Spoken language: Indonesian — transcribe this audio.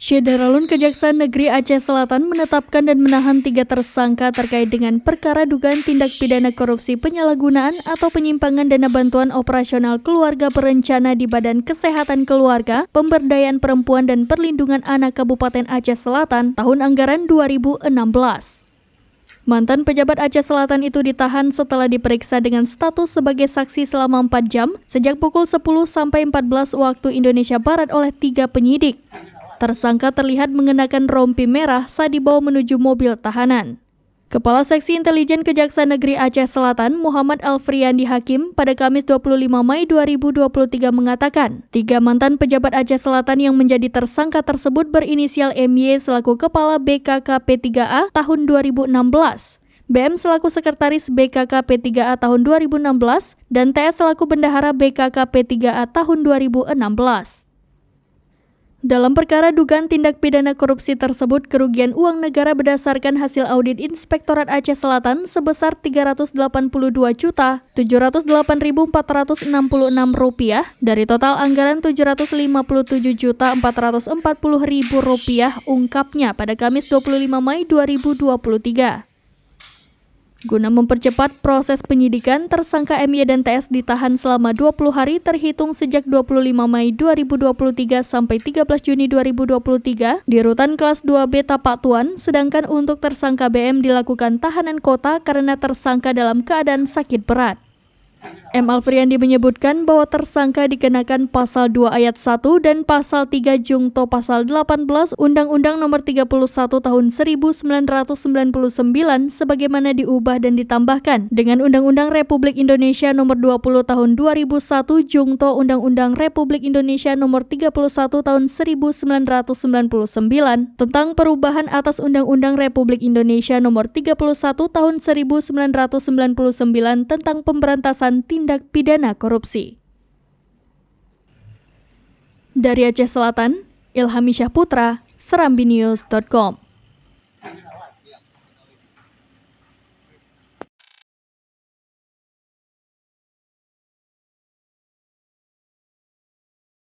Syederalun Kejaksaan Negeri Aceh Selatan menetapkan dan menahan 3 tersangka terkait dengan perkara dugaan tindak pidana korupsi penyalahgunaan atau penyimpangan dana bantuan operasional keluarga berencana di Badan Kesehatan Keluarga, Pemberdayaan Perempuan dan Perlindungan Anak Kabupaten Aceh Selatan tahun anggaran 2016. Mantan pejabat Aceh Selatan itu ditahan setelah diperiksa dengan status sebagai saksi selama 4 jam sejak pukul 10 sampai 14 waktu Indonesia Barat oleh 3 penyidik. Tersangka terlihat mengenakan rompi merah saat dibawa menuju mobil tahanan. Kepala Seksi Intelijen Kejaksaan Negeri Aceh Selatan, Muhammad Alfriandi Hakim, pada Kamis 25 Mei 2023 mengatakan, 3 mantan pejabat Aceh Selatan yang menjadi tersangka tersebut berinisial MY selaku Kepala BKKP3A tahun 2016, BM selaku Sekretaris BKKP3A tahun 2016, dan TS selaku Bendahara BKKP3A tahun 2016. Dalam perkara dugaan tindak pidana korupsi tersebut, kerugian uang negara berdasarkan hasil audit Inspektorat Aceh Selatan sebesar Rp382.708.466 dari total anggaran Rp757.440.000, ungkapnya pada Kamis 25 Mei 2023. Guna mempercepat proses penyidikan, tersangka MY dan TS ditahan selama 20 hari terhitung sejak 25 Mei 2023 sampai 13 Juni 2023 di Rutan Kelas 2B Tapak Tuan, sedangkan untuk tersangka BM dilakukan tahanan kota karena tersangka dalam keadaan sakit berat. M. Alfriandi menyebutkan bahwa tersangka dikenakan Pasal 2 Ayat 1 dan Pasal 3 Jungto Pasal 18 Undang-Undang Nomor 31 Tahun 1999 sebagaimana diubah dan ditambahkan dengan Undang-Undang Republik Indonesia Nomor 20 Tahun 2001 Jungto Undang-Undang Republik Indonesia Nomor 31 Tahun 1999 tentang perubahan atas Undang-Undang Republik Indonesia Nomor 31 Tahun 1999 tentang pemberantasan tindak pidana korupsi. Dari Aceh Selatan, Ilhami Syahputra, serambinews.com.